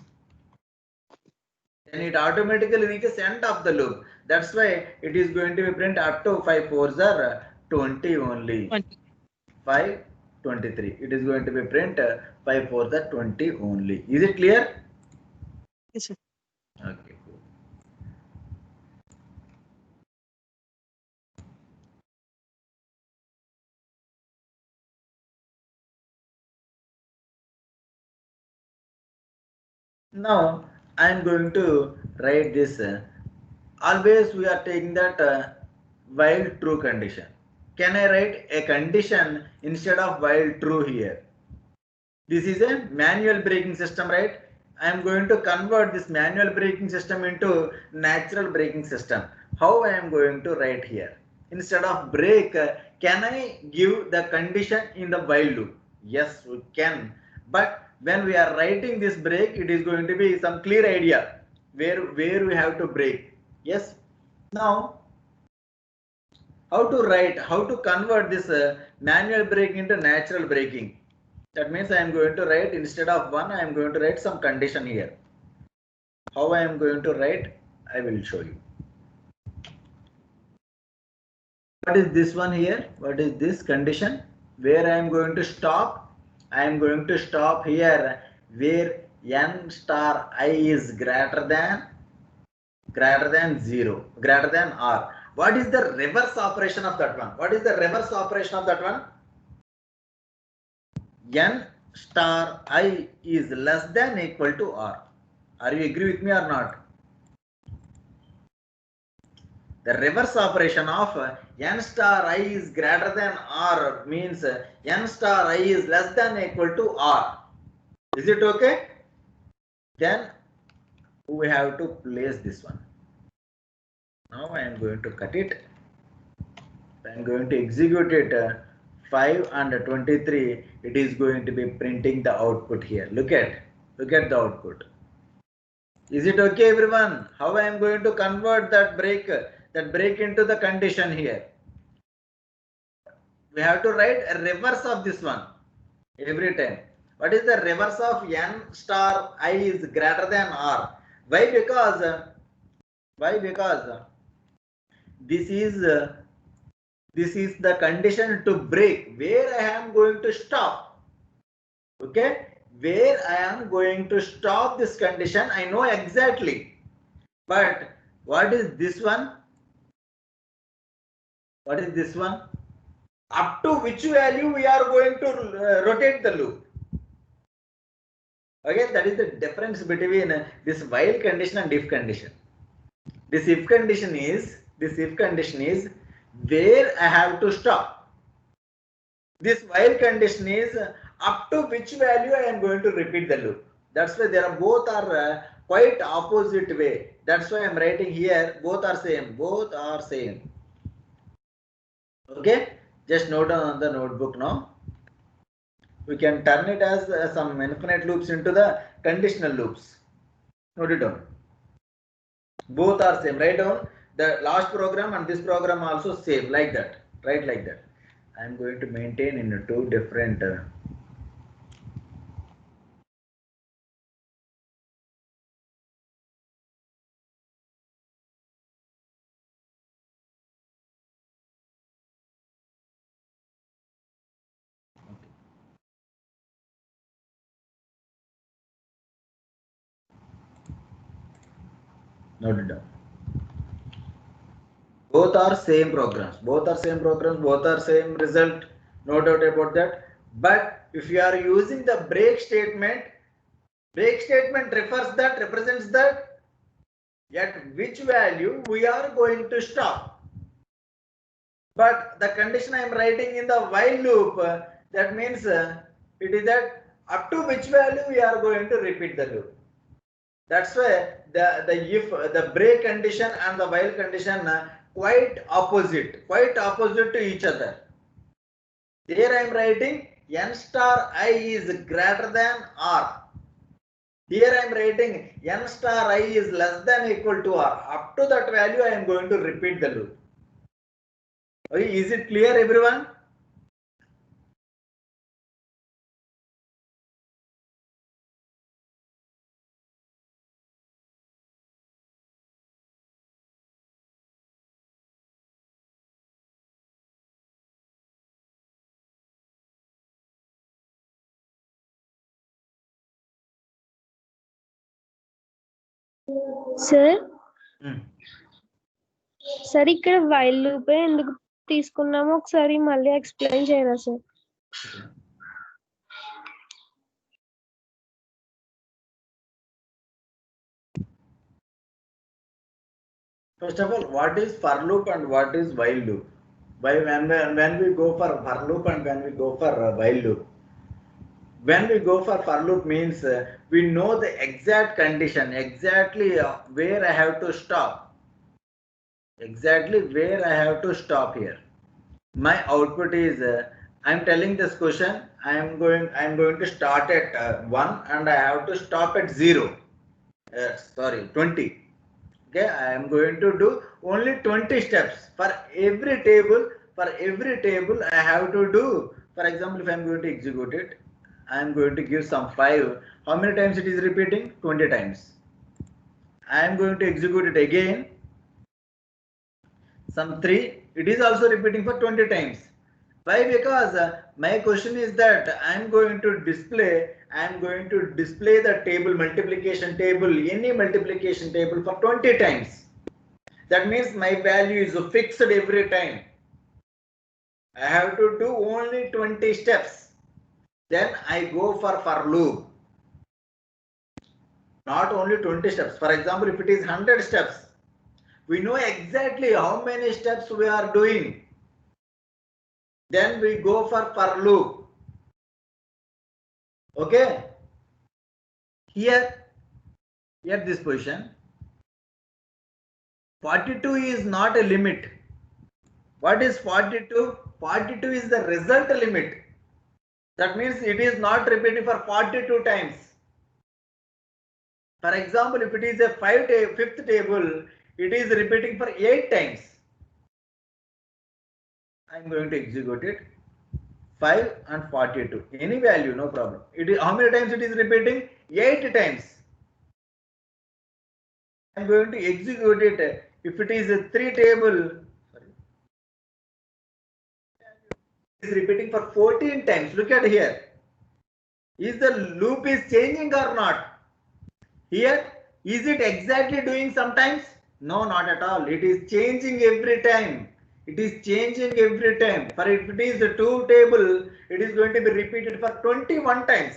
Then it automatically reaches end of the loop. That's why it is going to be print up to 5 4s are 20 only. 20. 5 23. It is going to be print 5 4s are 20 only. Is it clear? Yes, sir. Okay, cool. Now I am going to write this. Always we are taking that while true condition. Can I write a condition instead of while true here? This is a manual braking system, right? I am going to convert this manual braking system into natural braking system. How I am going to write here? Instead of break, can I give the condition in the while loop? Yes, we can. But when we are writing this break, it is going to be some clear idea where we have to break. Yes. Now, how to convert this manual braking into natural braking? That means I am going to write, instead of 1, I am going to write some condition here. How I am going to write, I will show you. What is this one here? What is this condition? Where I am going to stop? I am going to stop here where n star I is greater than 0, greater than r. What is the reverse operation of that one? What is the reverse operation of that one? N star I is less than equal to r. Are you agree with me or not? The reverse operation of n star I is greater than r means n star I is less than equal to r. Is it okay? Then we have to place this one. Now I am going to cut it. I am going to execute it. 5 and 23. It is going to be printing the output here. Look at the output. Is it okay, everyone? How I am going to convert that break into the condition here? We have to write a reverse of this one every time. What is the reverse of n star I is greater than r? Why? Because this is the condition to break, where I am going to stop. Okay, where I am going to stop this condition, I know exactly. But what is this one? What is this one? Up to which value we are going to rotate the loop. Okay, that is the difference between this while condition and if condition. This if condition is where I have to stop. This while condition is up to which value I am going to repeat the loop. That's why both are quite opposite way. That's why I'm writing here, both are same, both are same. Okay, just note down on the notebook now. We can turn it as some infinite loops into the conditional loops. Note it down. Both are same. Write down the last program and this program also same, like that. Write like that. I'm going to maintain in two different note it down. Both are same programs. Both are same programs. Both are same result. No doubt about that. But if you are using the break statement refers that, represents that at which value we are going to stop. But the condition I am writing in the while loop, that means it is that up to which value we are going to repeat the loop. That's why the break condition and the while condition quite opposite to each other. Here I am writing n star I is greater than r. Here I am writing n star I is less than equal to r. Up to that value I am going to repeat the loop. Okay, is it clear, everyone? Sir Hmm. Sir ఇక్కడ while loop ఎందుకు తీసుకున్నామో ఒకసారి మళ్ళీ explain చేయరా sir? First of all, what is for loop and what is while loop? When we go for for loop and when we go for while loop. When we go for loop means we know the exact condition, exactly where I have to stop. Exactly where I have to stop here. My output is I'm telling this question. I'm going to start at 1 and I have to stop at 0. Sorry, 20. Okay, I am going to do only 20 steps for every table. For every table I have to do. For example, if I am going to execute it, I am going to give some 5. How many times it is repeating? 20 times. I am going to execute it again. Some 3. It is also repeating for 20 times. Why? Because my question is that I am going to display the table, multiplication table, any multiplication table for 20 times. That means my value is fixed every time. I have to do only 20 steps. Then I go for loop. Not only 20 steps. For example, if it is 100 steps, we know exactly how many steps we are doing. Then we go for loop. Okay? Here this position, 42 is not a limit. What is 42? 42 is the result limit. That means it is not repeating for 42 times. For example, if it is a fifth table, it is repeating for 8 times. I am going to execute it. 5 and 42. Any value, no problem. It is how many times it is repeating? 8 times. I am going to execute it. If it is a 3 table, it is repeating for 14 times. Look at here. Is the loop is changing or not? Here, is it exactly doing sometimes? No, not at all. It is changing every time. It is changing every time. For if it is a 2 table, it is going to be repeated for 21 times.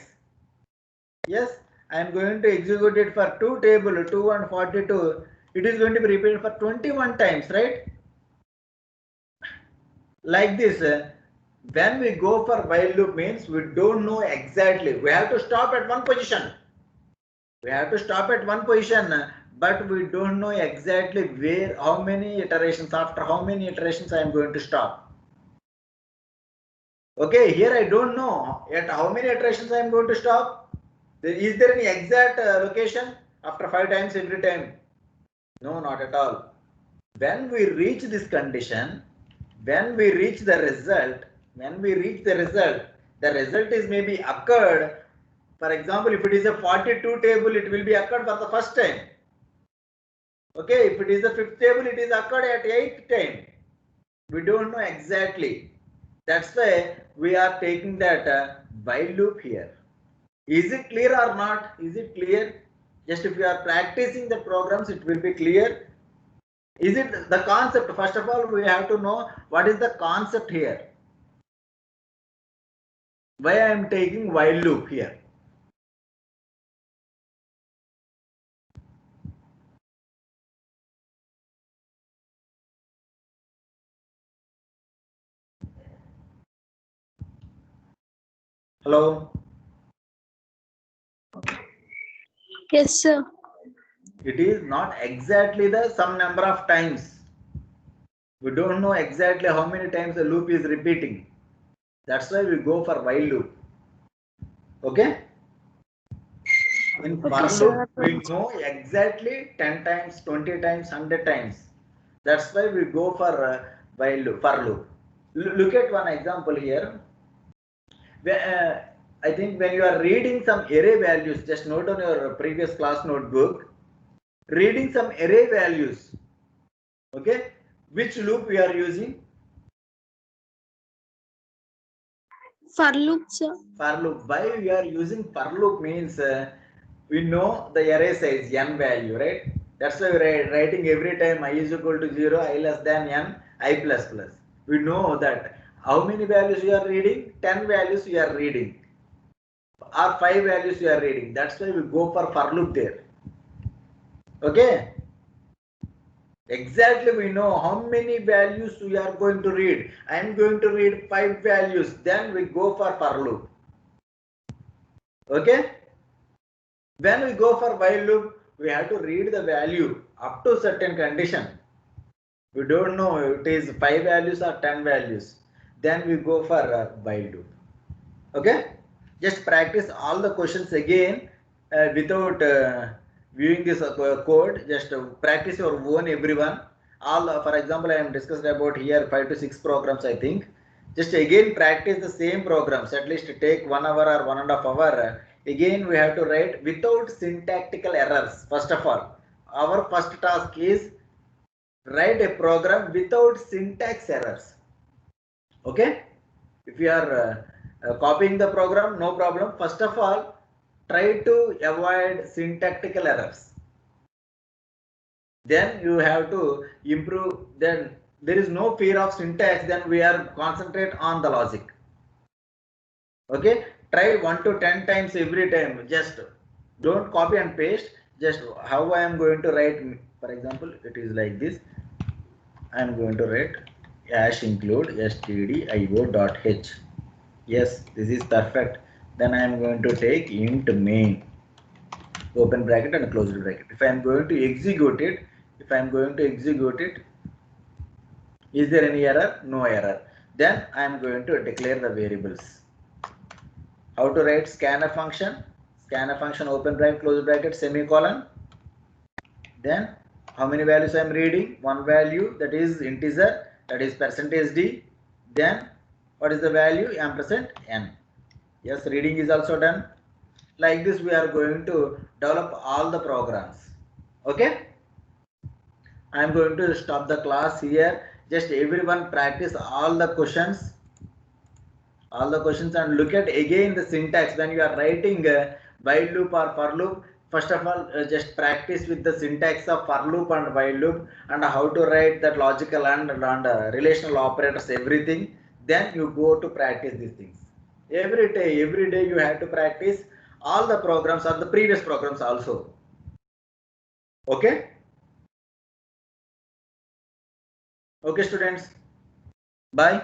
Yes, I am going to execute it for 2 table, 2 and 42. It is going to be repeated for 21 times, right? Like this, when we go for while loop means we don't know exactly. We have to stop at one position. We have to stop at one position, but we don't know exactly where, how many iterations, after how many iterations I am going to stop. Okay, here I don't know at how many iterations I am going to stop. Is there any exact location after 5 times every time? No, not at all. When we reach this condition, when we reach the result, the result is maybe occurred. For example, if it is a 42 table, it will be occurred for the first time. Okay, if it is the 5th table, it is occurred at 8th time. We don't know exactly. That's why we are taking that while loop here. Is it clear or not? Is it clear? Just if you are practicing the programs, it will be clear. Is it the concept? First of all, we have to know what is the concept here. Why I am taking while loop here. Hello? Yes, sir. It is not exactly the some number of times. We don't know exactly how many times the loop is repeating. That's why we go for while loop. Okay? In for Okay, loop, sir. we know exactly 10 times, 20 times, 100 times. That's why we go for while loop, for loop. Look at one example here. I think when you are reading some array values, just note on your previous class notebook, reading some array values. Okay, which loop we are using? For loop, sir. For loop. Why we are using for loop means we know the array size n value, right? That's why we are writing every time I is equal to 0, I less than n, I plus plus. We know that how many values you are reading? 10 values you are reading, or 5 values you are reading. That's why we go for loop there. Okay. Exactly, we know how many values we are going to read. I am going to read 5 values, then we go for loop. Okay? When we go for while loop, we have to read the value up to certain condition. We don't know it is 5 values or 10 values. Then we go for while loop. Okay? Just practice all the questions again without viewing this code. Just practice your own, everyone. All, for example, I am discussed about here 5 to 6 programs, I think. Just again practice the same programs. At least take 1 hour or 1.5 hours. Again, we have to write without syntactical errors. First of all, our first task is write a program without syntax errors. Okay? If you are copying the program, no problem. First of all, try to avoid syntactical errors. Then you have to improve. Then there is no fear of syntax. Then we are concentrate on the logic. Okay, try 1 to 10 times every time. Just don't copy and paste. Just how I am going to write. For example, it is like this. I am going to write hash include stdio.h. Yes, this is perfect. Then I am going to take int main, open bracket and close bracket. If I am going to execute it, is there any error? No error. Then I am going to declare the variables. How to write scanf function? Scanf function, open bracket, close bracket, semicolon. Then how many values I am reading? One value, that is integer, that is %d. Then what is the value? Ampersand n. Yes, reading is also done. Like this we are going to develop all the programs. Okay, I am going to stop the class here. Just everyone practice all the questions and look at again the syntax when you are writing while loop or for loop. First of all, just practice with the syntax of for loop and while loop and how to write that logical and relational operators, everything. Then you go to practice these things. Every day you have to practice all the programs or the previous programs also. Okay? Okay, students. Bye.